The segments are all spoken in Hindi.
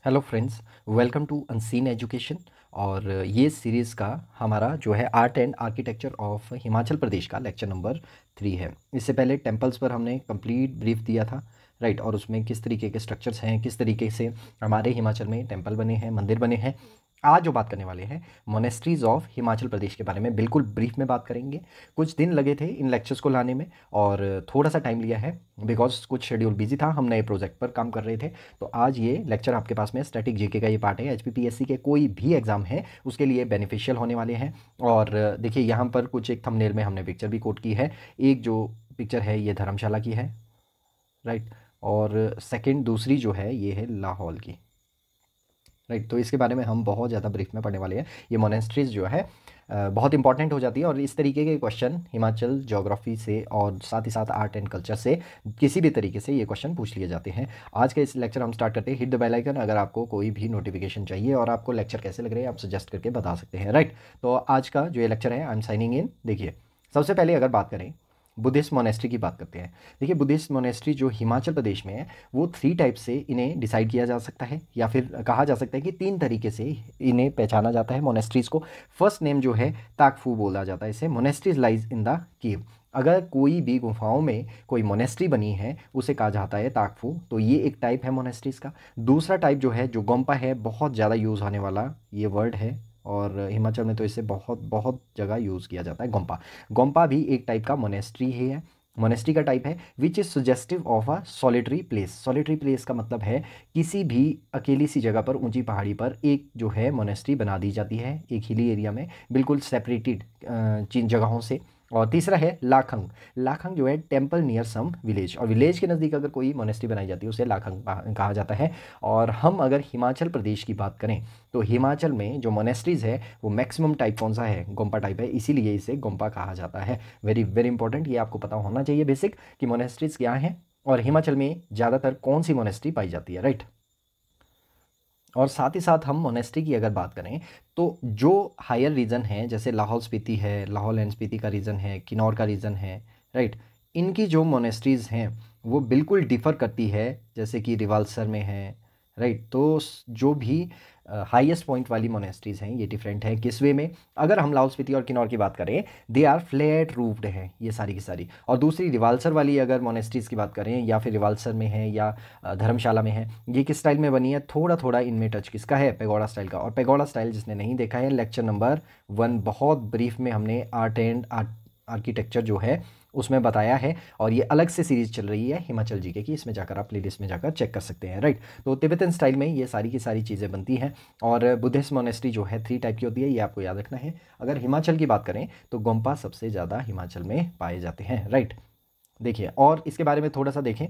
Hello friends, welcome to unseen education. और ये सीरीज़ का हमारा जो है art and architecture of Himachal Pradesh का लेक्चर नंबर 3 है। इससे पहले टेम्पल्स पर हमने कंप्लीट ब्रीफ दिया था, राइट। और उसमें किस तरीके के स्ट्रक्चर्स हैं, किस तरीके से हमारे हिमाचल में टेम्पल बने हैं, मंदिर बने हैं। आज जो बात करने वाले हैं मोनेस्ट्रीज़ ऑफ हिमाचल प्रदेश के बारे में, बिल्कुल ब्रीफ में बात करेंगे। कुछ दिन लगे थे इन लेक्चर्स को लाने में और थोड़ा सा टाइम लिया है बिकॉज कुछ शेड्यूल बिजी था, हम नए प्रोजेक्ट पर काम कर रहे थे। तो आज ये लेक्चर आपके पास में स्टैटिक जीके का ये पार्ट है, एचपीपीएससी के कोई भी एग्जाम है उसके लिए बेनिफिशियल होने वाले हैं। और देखिए यहाँ पर कुछ एक थंबनेल में हमने पिक्चर भी कोट की है। एक जो पिक्चर है ये धर्मशाला की है, राइट। और सेकंड दूसरी जो है ये है लाहौल की, राइट। तो इसके बारे में हम बहुत ज़्यादा ब्रीफ में पढ़ने वाले हैं। ये मोनेस्ट्रीज जो है बहुत इंपॉर्टेंट हो जाती है और इस तरीके के क्वेश्चन हिमाचल ज्योग्राफी से और साथ ही साथ आर्ट एंड कल्चर से किसी भी तरीके से ये क्वेश्चन पूछ लिए जाते हैं। आज का इस लेक्चर हम स्टार्ट करते हैं। हिट द बेल आइकन अगर आपको कोई भी नोटिफिकेशन चाहिए और आपको लेक्चर कैसे लग रहे हैं आप सजेस्ट करके बता सकते हैं, राइट। तो आज का जो ये लेक्चर है आई एम साइनिंग इन। देखिए सबसे पहले अगर बात करें बुद्धिस्ट मोनेस्ट्री की बात करते हैं। देखिए बुद्धिस्ट मोनेस्ट्री जो हिमाचल प्रदेश में है वो 3 टाइप से इन्हें डिसाइड किया जा सकता है, या फिर कहा जा सकता है कि 3 तरीके से इन्हें पहचाना जाता है मोनेस्ट्रीज़ को। फर्स्ट नेम जो है ताकफू बोला जाता है इसे। Monasteries lies in the cave. अगर कोई भी गुफाओं में कोई मोनेस्ट्री बनी है उसे कहा जाता है ताकफू। तो ये एक टाइप है मोनेस्ट्रीज़ का। दूसरा टाइप जो है जो गोम्पा है, बहुत ज़्यादा यूज़ होने वाला ये वर्ड है और हिमाचल में तो इसे बहुत बहुत जगह यूज़ किया जाता है। गोम्पा, गोम्पा भी एक टाइप का मोनेस्ट्री ही है, मोनेस्ट्री का टाइप है which is suggestive of a solitary place. Solitary place का मतलब है किसी भी अकेली सी जगह पर, ऊंची पहाड़ी पर एक जो है मोनेस्ट्री बना दी जाती है, एक हिली एरिया में, बिल्कुल सेपरेटेड जिन जगहों से। और तीसरा है लाखंग। लाखंग जो है टेम्पल नियर सम विलेज, और विलेज के नज़दीक अगर कोई मोनेस्ट्री बनाई जाती है उसे लाखंग कहा जाता है। और हम अगर हिमाचल प्रदेश की बात करें तो हिमाचल में जो मोनेस्ट्रीज़ है वो मैक्सिमम टाइप कौन सा है, गोम्पा टाइप है, इसीलिए इसे गोम्पा कहा जाता है। वेरी वेरी इंपॉर्टेंट, ये आपको पता होना चाहिए बेसिक कि मोनेस्ट्रीज़ क्या हैं और हिमाचल में ज़्यादातर कौन सी मोनेस्ट्री पाई जाती है, राइट। और साथ ही साथ हम मोनेस्ट्री की अगर बात करें तो जो हायर रीजन है जैसे लाहौल स्पीति है, लाहौल एंड स्पीति का रीजन है, किन्नौर का रीजन है, राइट। इनकी जो मोनेस्ट्रीज़ हैं वो बिल्कुल डिफ़र करती है, जैसे कि रिवाल्सर में है, राइट। तो जो भी हाईएस्ट पॉइंट वाली मोनेस्ट्रीज़ हैं ये डिफरेंट है। किस वे में, अगर हम लाहौल स्पीति और किन्नौर की बात करें दे आर फ्लैट रूफ्ड हैं ये सारी की सारी। और दूसरी रिवाल्सर वाली अगर मोनेस्ट्रीज़ की बात करें या फिर रिवाल्सर में है या धर्मशाला में है, ये किस स्टाइल में बनी है, थोड़ा थोड़ा इनमें टच किसका है, पेगोडा स्टाइल का। और पेगोडा स्टाइल जिसने नहीं देखा है लेक्चर नंबर 1 बहुत ब्रीफ में हमने आर्ट एंड आर्किटेक्चर जो है उसमें बताया है, और ये अलग से सीरीज़ चल रही है हिमाचल जीके की, इसमें जाकर आप प्लेलिस्ट में जाकर चेक कर सकते हैं, राइट। तो तिब्बतन स्टाइल में ये सारी की सारी चीज़ें बनती हैं। और बुद्धिस्ट मोनेस्ट्री जो है 3 टाइप की होती है, ये आपको याद रखना है। अगर हिमाचल की बात करें तो गोम्पा सबसे ज़्यादा हिमाचल में पाए जाते हैं, राइट। देखिए और इसके बारे में थोड़ा सा देखें,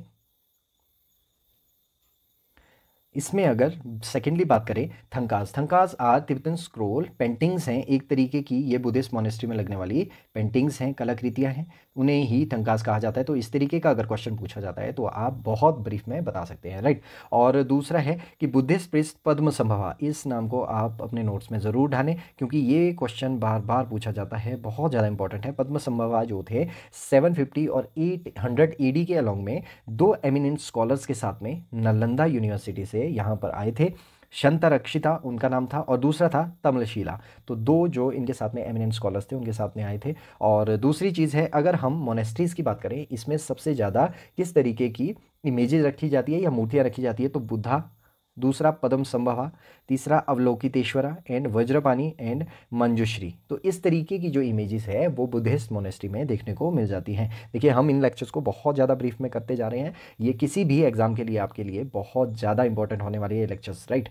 इसमें अगर सेकेंडली बात करें थंकास, थंकास आर तिब्बतन स्क्रोल पेंटिंग्स हैं एक तरीके की, ये बुद्धिस्ट मोनेस्ट्री में लगने वाली पेंटिंग्स हैं, कलाकृतियां हैं, उन्हें ही थंकास कहा जाता है। तो इस तरीके का अगर क्वेश्चन पूछा जाता है तो आप बहुत ब्रीफ में बता सकते हैं, राइट। और दूसरा है कि बुद्धिस्ट प्रिस्ट पद्म संभवा, इस नाम को आप अपने नोट्स में ज़रूर ढालें क्योंकि ये क्वेश्चन बार बार पूछा जाता है, बहुत ज़्यादा इंपॉर्टेंट है। पद्म संभवा जो थे 750 और 800 एडी के अलॉन्ग में 2 एमिनेंट स्कॉलर्स के साथ में नालंदा यूनिवर्सिटी से यहाँ पर आए थे। शंतरक्षिता उनका नाम था और दूसरा था तमलशीला। तो 2 जो इनके साथ में एमिनेंट स्कॉलर्स थे उनके साथ में आए थे। और दूसरी चीज़ है अगर हम मोनेस्ट्रीज़ की बात करें इसमें सबसे ज़्यादा किस तरीके की इमेजेस रखी जाती है या मूर्तियाँ रखी जाती है, तो बुद्धा, दूसरा पद्म संभवा, तीसरा अवलोकितेश्वरा एंड वज्रपाणी एंड मंजुश्री। तो इस तरीके की जो इमेजेस है वो बुद्धिस्ट मोनेस्ट्री में देखने को मिल जाती हैं। देखिए हम इन लेक्चर्स को बहुत ज़्यादा ब्रीफ में करते जा रहे हैं, ये किसी भी एग्जाम के लिए आपके लिए बहुत ज़्यादा इंपॉर्टेंट होने वाली है लेक्चर्स, राइट।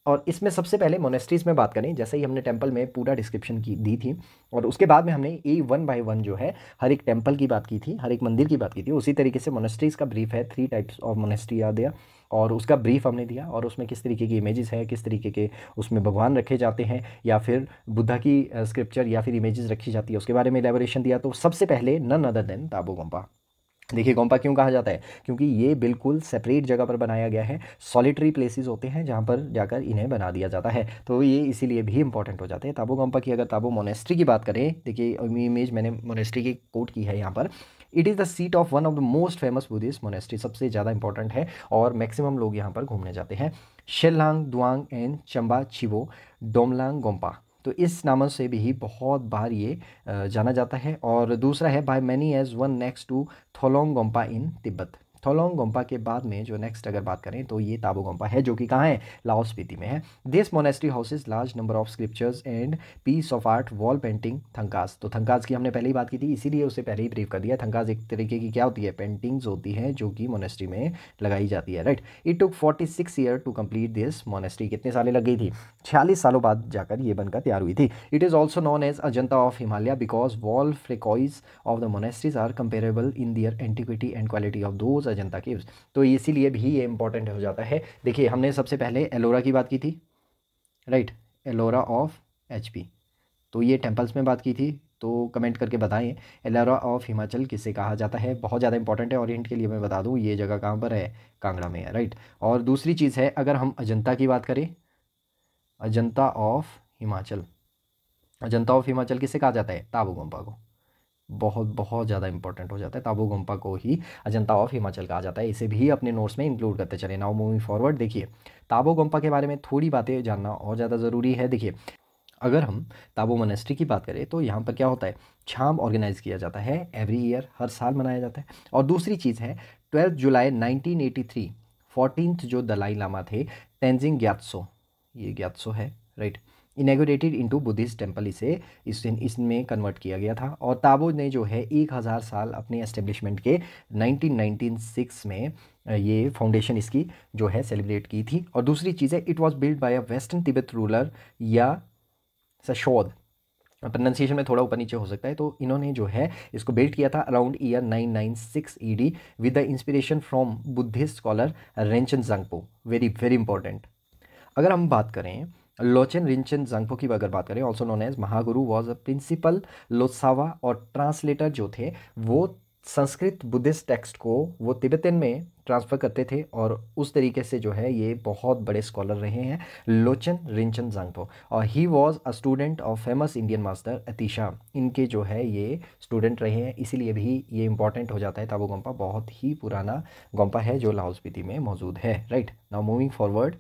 और इसमें सबसे पहले मोनेस्ट्रीज़ में बात करें, जैसे ही हमने टेंपल में पूरा डिस्क्रिप्शन की दी थी और उसके बाद में हमने ए 1 बाय 1 जो है हर एक टेंपल की बात की थी, हर एक मंदिर की बात की थी, उसी तरीके से मोनेस्ट्रीज़ का ब्रीफ है। 3 टाइप्स ऑफ मोनेस्ट्री आ दिया और उसका ब्रीफ हमने दिया और उसमें किस तरीके की इमेजेस है, किस तरीके के उसमें भगवान रखे जाते हैं या फिर बुद्धा की स्क्रिप्चर या फिर इमेजेस रखी जाती है उसके बारे में एलेबोरेशन दिया। तो सबसे पहले नन अदर देन ताबो गोम्पा। देखिए गोम्पा क्यों कहा जाता है, क्योंकि ये बिल्कुल सेपरेट जगह पर बनाया गया है, सॉलिटरी प्लेसेस होते हैं जहाँ पर जाकर इन्हें बना दिया जाता है, तो ये इसीलिए भी इंपॉर्टेंट हो जाते हैं। ताबो गोम्पा की अगर ताबो मोनेस्ट्री की बात करें, देखिए इमेज मैंने मोनेस्ट्री की कोट की है यहाँ पर, it is the seat of one of the most famous Buddhist monastery, सबसे ज़्यादा इंपॉर्टेंट है और मैक्सिमम लोग यहाँ पर घूमने जाते हैं। शेलांग दुआंग एंड चंबा चिबो डोमलांग गोम्पा, तो इस नाम से भी बहुत बार ये जाना जाता है। और दूसरा है by many as one next to Tholing Gompa in Tibet. Tholing Gompa के बाद में जो नेक्स्ट अगर बात करें तो ये ताबो गोम्पा है, जो कि कहाँ है, लाहौल स्पीति में है। This monastery houses large number of scriptures and piece of art wall painting thangkas. तो थंकास की हमने पहले ही बात की थी, इसीलिए उसे पहले ही ब्रीफ कर दिया। थंकास एक तरीके की क्या होती है, पेंटिंग्स होती हैं जो कि मोनेस्ट्री में लगाई जाती है, right. It took 46 year to complete this monastery, कितने सालें लग गई थी, 46 सालों बाद जाकर ये बनकर तैयार हुई थी। It is also known as Ajanta of Himalaya because wall frescoes of the monasteries are comparable in their antiquity and quality of those Ajanta caves. तो इसीलिए भी ये इंपॉर्टेंट हो जाता है। देखिए हमने सबसे पहले एलोरा की बात की थी, राइट, एलोरा ऑफ एचपी, तो ये टेम्पल्स में बात की थी। तो कमेंट करके बताएं एलोरा ऑफ हिमाचल किसे कहा जाता है, बहुत ज़्यादा इंपॉर्टेंट है। और हिंट के लिए मैं बता दूं ये जगह कहाँ पर है, कांगड़ा में है, राइट। और दूसरी चीज़ है अगर हम अजंता की बात करें, अजंता ऑफ हिमाचल, अजंता ऑफ हिमाचल किसे कहा जाता है, ताबो गोम्पा को, बहुत बहुत ज़्यादा इंपॉर्टेंट हो जाता है। ताबो गोम्पा को ही अजंता ऑफ हिमाचल कहा जाता है, इसे भी अपने नोट्स में इंक्लूड करते चले। नाउ मूविंग फॉरवर्ड, देखिए ताबो गोम्पा के बारे में थोड़ी बातें जानना और ज़्यादा ज़रूरी है। देखिए अगर हम ताबो मोनेस्ट्री की बात करें तो यहाँ पर क्या होता है, छाम ऑर्गेनाइज किया जाता है एवरी ईयर, हर साल मनाया जाता है। और दूसरी चीज़ है 12 जुलाई 1983 14th जो दलाई लामा थे तेंजिंग ग्यात्सो, ये ग्यात्सो है, राइट, इनेगोरेटेड इनटू बुद्धिस्ट टेम्पल, इसे इसमें कन्वर्ट किया गया था। और ताबो ने जो है 1000 साल अपने एस्टेब्लिशमेंट के 1996 में ये फाउंडेशन इसकी जो है सेलिब्रेट की थी। और दूसरी चीज़ है it was build by a western Tibet ruler या सशोद, प्रोनाउंसिएशन में थोड़ा ऊपर नीचे हो सकता है। तो इन्होंने जो है इसको बिल्ड किया था around year 996 AD with the inspiration from Buddhist scholar Rinchen Zangpo, very very important. अगर हम बात करें लोचन रिंचन जंगपो की अगर बात करें, also known as Mahaguru, was a principal Lotsawa, और ट्रांसलेटर जो थे वो संस्कृत बुद्धिस्ट टेक्स्ट को वो तिब्बतन में ट्रांसफ़र करते थे। और उस तरीके से जो है ये बहुत बड़े स्कॉलर रहे हैं लोचन रिंचन जंगपो। और he was a student of famous Indian master Atisha, इनके जो है ये स्टूडेंट रहे हैं, इसीलिए भी ये इंपॉर्टेंट हो जाता है। ताबो गोम्पा बहुत ही पुराना गोम्पा है जो लाहौल स्पीति में मौजूद है, right. Now moving forward,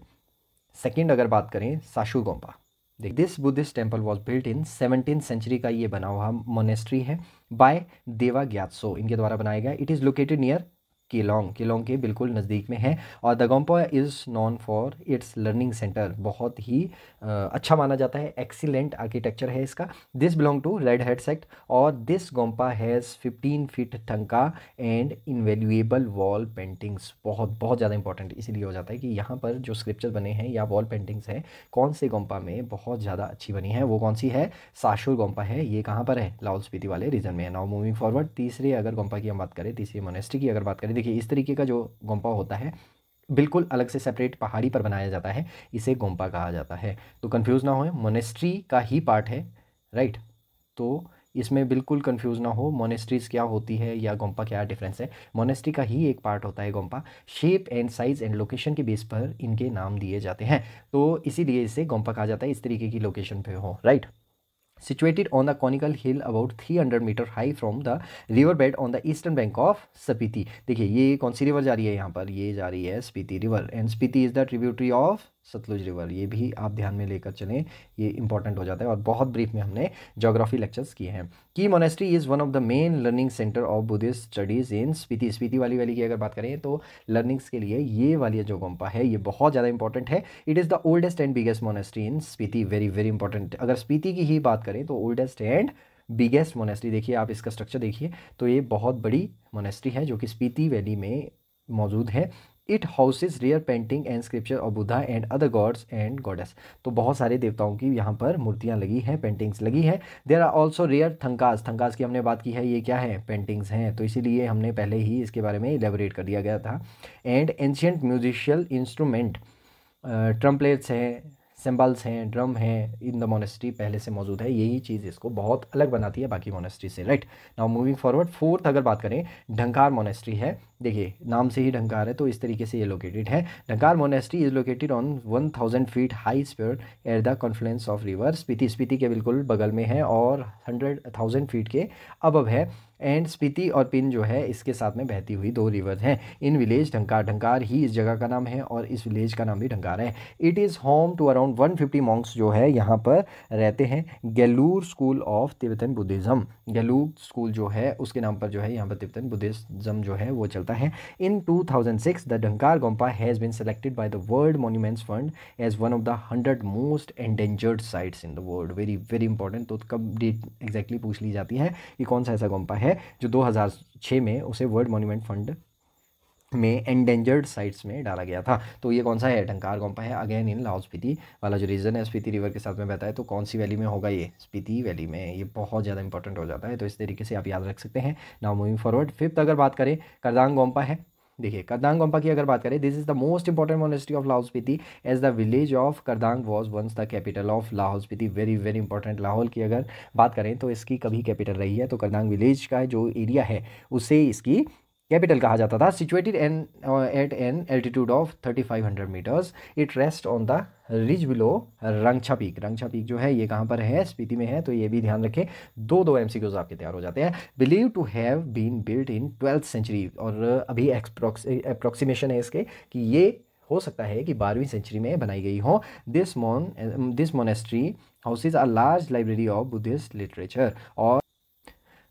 second अगर बात करें Sashu Gompa, this Buddhist temple was built in 17th century का ये बना हुआ मोनेस्ट्री है बाय देवा ग्यात्सो, इनके द्वारा बनाया गया। It is located near Kelong, Kelong के बिल्कुल नज़दीक में है। और the Gompa is non for its learning centre, बहुत ही अच्छा माना जाता है, एक्सीलेंट आर्किटेक्चर है इसका। This belong to red head sect और this gompa has 15 feet thangka and invaluable wall paintings, बहुत बहुत ज़्यादा इंपॉर्टेंट इसीलिए हो जाता है कि यहाँ पर जो स्क्रिप्चर बने हैं या वॉल पेंटिंग्स हैं कौन से गोम्पा में बहुत ज़्यादा अच्छी बनी है, वो कौन सी है, साशुर गोम्पा है। ये कहाँ पर है, लाहौल स्पीति वाले रीजन में है। नाउ मूविंग फॉरवर्ड, तीसरे अगर गोम्पा की हम बात करें, तीसरी मोनेस्ट्री की अगर बात करें, देखिए इस तरीके का जो गोम्पा होता है बिल्कुल अलग से सेपरेट पहाड़ी पर बनाया जाता है, इसे गोम्पा कहा जाता है। तो कंफ्यूज ना हो, मोनेस्ट्री का ही पार्ट है, राइट। तो इसमें बिल्कुल कंफ्यूज ना हो मोनेस्ट्रीज क्या होती है या गोम्पा क्या डिफरेंस है, मोनेस्ट्री का ही एक पार्ट होता है Gompa. Shape and size and location के बेस पर इनके नाम दिए जाते हैं, तो इसीलिए इसे गोम्पा कहा जाता है, इस तरीके की लोकेशन पे हो, right. situated on the conical hill about 300 metre high from the river bed on the eastern bank of Spiti. देखिए ये कौन सी रिवर जा रही है यहाँ पर, ये जा रही है Spiti river, and Spiti is the tributary of Sutlej river, ये भी आप ध्यान में लेकर चलें, ये इंपॉर्टेंट हो जाता है। और बहुत ब्रीफ में हमने ज्योग्राफी लेक्चर्स किए हैं। की monastery is one of the main learning centre of Buddhist studies इन स्पीति, स्पीति वाली की अगर बात करें तो लर्निंग्स के लिए ये वाली जो गोम्पा है ये बहुत ज़्यादा इंपॉर्टेंट है। It is the oldest and biggest monastery in Spiti, very very important. अगर स्पीति की ही बात करें तो ओल्डेस्ट एंड बिगेस्ट मोनेस्ट्री, देखिए आप इसका स्ट्रक्चर देखिए, तो ये बहुत बड़ी मोनेस्ट्री है जो कि स्पीति वैली में मौजूद है। It houses rare painting and scripture of Buddha and other gods and goddess, तो बहुत सारे देवताओं की यहाँ पर मूर्तियाँ लगी हैं, पेंटिंग्स लगी हैं। देयर आर ऑल्सो रेयर थंकास, थंकास की हमने बात की है, ये क्या है, पेंटिंग्स हैं, तो इसीलिए हमने पहले ही इसके बारे में इलेबोरेट कर दिया गया था। एंड एंशियंट म्यूजिशियल इंस्ट्रूमेंट, ट्रम्पलेट्स हैं, सिंबल्स हैं, ड्रम हैं, इन द मोनेस्ट्री पहले से मौजूद है, यही चीज़ इसको बहुत अलग बनाती है बाकी मोनेस्ट्री से, right. Now moving forward, fourth अगर बात करें ढंकार मोनेस्ट्री है, देखिए नाम से ही ढंकार है तो इस तरीके से ये लोकेटेड है। Dhankar monastery is located on 1000 feet high spur at the confluence of river Spiti, Spiti के बिल्कुल बगल में है और 100,000 फीट के अबव है। एंड स्पीति और पिन जो है इसके साथ में बहती हुई 2 रिवर हैं। इन विलेज ढंकार, ढंकार ही इस जगह का नाम है और इस विलेज का नाम भी ढंकार है। It is home to around 150 Monks जो है यहाँ पर रहते हैं। गैलूर school of Tibetan Buddhism, गैलूर school जो है उसके नाम पर जो है यहाँ पर तिब्बतन बुद्धिज़्म जो है वो चलता है। In 2006 the Dhankar Gompa has been selected by the World Monuments Fund as one of the 100 most endangered sites in the world. Very very important. तो कब डेट एग्जैक्टली पूछ ली जाती है कि कौन सा ऐसा गोम्पा है जो 2006 में उसे वर्ल्ड मॉन्यूमेंट फंड में एंडेंजर्ड साइट्स में डाला गया था। तो ये कौन सा है? ढंकार गोम्पा है। अगेन इन लाहौल स्पीति वाला जो रीजन है स्पीति रिवर के साथ में बहता है, तो कौन सी वैली में होगा? ये स्पीति वैली में। ये बहुत ज़्यादा इंपॉर्टेंट हो जाता है, तो इस तरीके से आप याद रख सकते हैं। नाउ मूविंग फॉरवर्ड, फिफ्थ अगर बात करें करदांग गोम्पा है। देखिए करदांग गोम्पा की अगर बात करें, this is the most important monastery of Lahaul Spiti as the village of Kardang was once the capital of Lahaul Spiti. Very very important. Lahaul की अगर बात करें तो इसकी कभी कैपिटल रही है, तो करदांग विलेज का जो एरिया है उसे इसकी कैपिटल कहा जाता था। Situated at an altitude of 3500 meters, it rests on the ridge below Rangcha peak. Rangcha peak जो है ये कहाँ पर है? स्पीति में है, तो ये भी ध्यान रखें। दो एमसीक्यूज आपके तैयार हो जाते हैं। Believe to have been built in 12th century, और अभी अप्रोक्सीमेशन है इसके कि ये हो सकता है कि 12वीं सेंचुरी में बनाई गई हो। This monastery houses a large library of Buddhist literature. और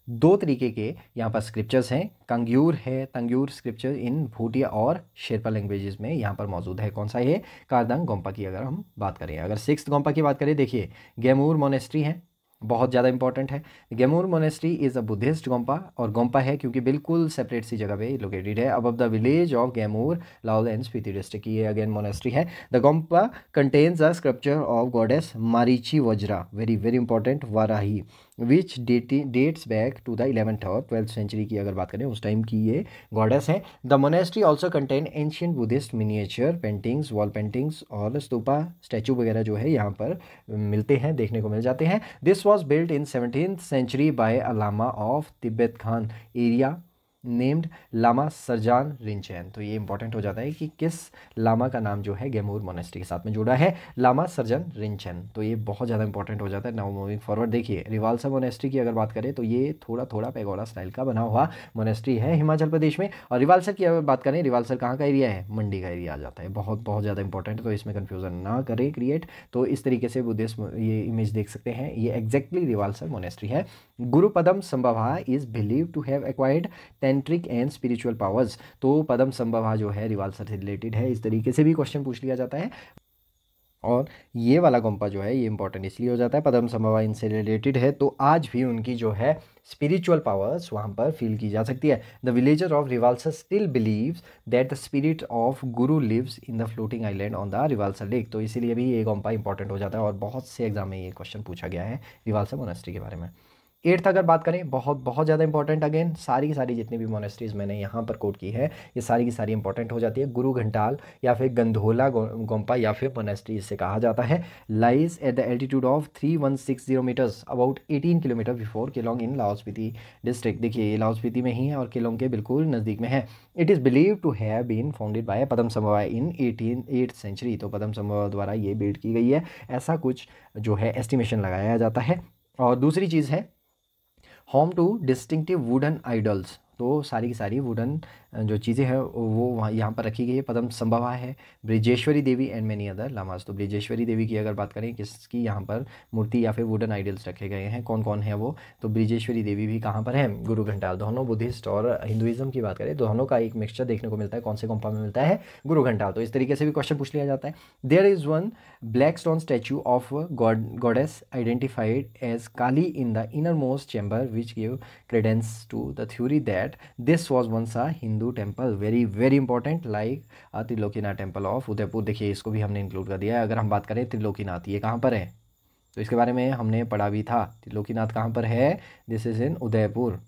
2 तरीके के यहाँ पर स्क्रिप्चर्स हैं। कंग्यूर है, तंग्यूर स्क्रिप्चर इन भूटिया और शेरपा लैंग्वेजेस में यहाँ पर मौजूद है। कौन सा ये? कारदांग गोम्पा की अगर हम बात करें। अगर 6th गोम्पा की बात करें, देखिए गैमूर मोनेस्ट्री है, बहुत ज़्यादा इंपॉर्टेंट है। Gaimur monastery is a Buddhist गोम्पा, और गोम्पा है क्योंकि बिल्कुल सेपरेट सी जगह पे लोकेटेड है above the village of Gemur, Lahaul and Spiti district की ये अगेन मोनेस्ट्री है। The Gompa contains a sculpture of goddess Marichi Vajra, very very important, Varahi, which dates back to the 11th और 12th सेंचुरी की अगर बात करें उस टाइम की ये गॉडेस है। The monastery also contain ancient Buddhist miniature paintings, wall paintings और स्तूपा स्टैचू वगैरह जो है यहाँ पर मिलते हैं, देखने को मिल जाते हैं। This was built in 17th century by a lama of Tibet Kham area named lama Sarjan Rinchen. तो ये इंपॉर्टेंट हो जाता है कि किस लामा का नाम जो है गैमूर मोनेस्ट्री के साथ में जुड़ा है, लामा सरजन रिंचैन। तो ये बहुत ज़्यादा इंपॉर्टेंट हो जाता है। नाउ मूविंग फॉरवर्ड, देखिए रिवाल्सा मोनेस्ट्री की अगर बात करें तो ये थोड़ा थोड़ा पैगोडा स्टाइल का बना हुआ मोनेस्ट्री है हिमाचल प्रदेश में। और रिवाल्सर की अगर बात करें, रिवाल्सर कहाँ का एरिया है? मंडी का एरिया आ जाता है। बहुत बहुत ज़्यादा इंपॉर्टेंट है, तो इसमें कन्फ्यूजन ना करें क्रिएट। तो इस तरीके से बुद्धिस्ट ये इमेज देख सकते हैं, ये एग्जैक्टली रिवाल्सर मोनेस्ट्री है। Guru Padmasambhava is believe to have acquired tantric and spiritual powers. तो पदम संभवा जो है रिवाल्सर से रिलेटेड है, इस तरीके से भी क्वेश्चन पूछ लिया जाता है। और ये वाला गोम्पा जो है ये इंपॉर्टेंट इसलिए हो जाता है, पदम संभवा इनसे रिलेटेड है, तो आज भी उनकी जो है स्पिरिचुअल पावर्स वहाँ पर फील की जा सकती है। The villager of Rewalsar still believes that the spirit of Guru lives in the floating island on the Rewalsar lake. तो इसीलिए भी ये गोम्पा इंपॉर्टेंट हो जाता है, और बहुत से एग्जाम में ये क्वेश्चन पूछा गया है रिवाल्सर मोनेस्ट्री के बारे में। 8th अगर बात करें, बहुत बहुत ज़्यादा इंपॉर्टेंट, अगेन सारी की सारी जितनी भी मोनेस्ट्रीज मैंने यहाँ पर कोट की है ये सारी की सारी इंपॉर्टेंट हो जाती है। गुरु घंटाल या फिर गंधोला गोम्पा या फिर मोनेस्ट्री इससे कहा जाता है। Lies at the altitude of 3160 metres about 18 kilometre before Keylong in Lahaul Spiti district. देखिए ये लाहौल स्पीति में ही है और केलोंग के बिल्कुल नज़दीक में है। It is believe to have been founded by Padmasambhava in 8th century. तो पदम संभवा द्वारा ये बिल्ड की गई है, ऐसा कुछ जो है एस्टिमेशन लगाया जाता है। और दूसरी चीज़ है home to distinctive wooden idols. तो सारी की सारी वुडन जो चीज़ें हैं वो वहाँ यहाँ पर रखी गई है। पदम संभवा है, ब्रिजेश्वरी देवी एंड मैनी अदर लामास। तो ब्रिजेश्वरी देवी की अगर बात करें किसकी यहाँ पर मूर्ति या फिर वुडन आइडल्स रखे गए हैं, कौन कौन है वो? तो ब्रिजेश्वरी देवी भी कहाँ पर है? गुरु घंटाल। दोनों बुद्धिस्ट और हिंदुइज्म की बात करें दोनों का एक मिक्सचर देखने को मिलता है, कौन से गोम्पा में मिलता है? गुरु घंटाल। तो इस तरीके से भी क्वेश्चन पूछ लिया जाता है। There is one black stone statue of goddess identified as Kali in the innermost chamber which give credence to the theory that this was once a Hindu temple. Very very important, like Trilokinath temple of Udaipur. देखिए इसको भी हमने इंक्लूड कर दिया है। अगर हम बात करें त्रिलोकीनाथ ये कहाँ पर है, तो इसके बारे में हमने पढ़ा भी था। त्रिलोकीनाथ कहाँ पर है? दिस इज़ इन उदयपुर।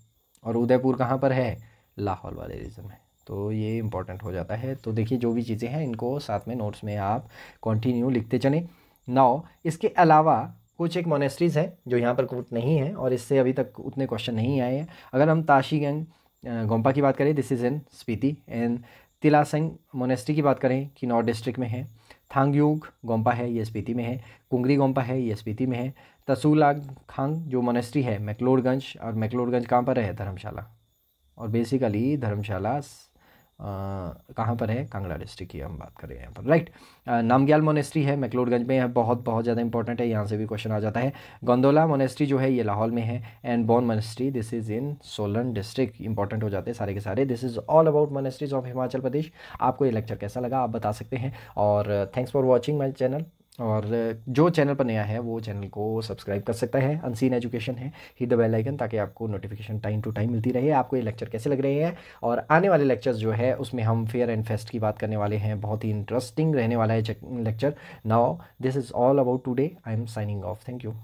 और उदयपुर कहाँ पर है? लाहौल वाले रीजन में। तो ये इंपॉर्टेंट हो जाता है। तो देखिए जो भी चीज़ें हैं इनको साथ में नोट्स में आप कंटिन्यू लिखते चलें। नाउ इसके अलावा कुछ एक मोनेस्ट्रीज़ हैं जो यहाँ पर कोट नहीं है और इससे अभी तक उतने क्वेश्चन नहीं आए हैं। अगर हम ताशीगंग गोम्पा की बात करें, this is in Spiti. And Tilasang monastery की बात करें किन्नौर डिस्ट्रिक्ट में है। थांगयूग गोम्पा है, ये स्पीति में है। कुंगरी गोम्पा है, ये स्पीति में है। तसूला खान जो मोनेस्ट्री है मैक्लोडगंज, और मैक्लोडगंज कहाँ पर है? धर्मशाला। और बेसिकली धर्मशाला कहाँ पर है? कांगड़ा डिस्ट्रिक्ट की हम बात करें यहाँ पर, राइट। नामग्याल मोनेस्ट्री है मैक्लोडगंज में, यह बहुत बहुत ज़्यादा इंपॉर्टेंट है, यहाँ से भी क्वेश्चन आ जाता है। गोंदोला मोनेस्ट्री जो है ये लाहौल में है। And Bon monastery this is in Solan district. Important हो जाते हैं सारे के सारे। This is all about monasteries of Himachal Pradesh. आपको ये लेक्चर कैसा लगा आप बता सकते हैं, और thanks for watching my channel. और जो चैनल पर नया है वो चैनल को सब्सक्राइब कर सकता है, अनसीन एजुकेशन है, हिट द बेल आइकन, ताकि आपको नोटिफिकेशन टाइम टू टाइम मिलती रहे। आपको ये लेक्चर कैसे लग रहे हैं, और आने वाले लेक्चर्स जो है उसमें हम फेयर एंड फेस्ट की बात करने वाले हैं, बहुत ही इंटरेस्टिंग रहने वाला है lecture. Now this is all about today, I am signing off, thank you.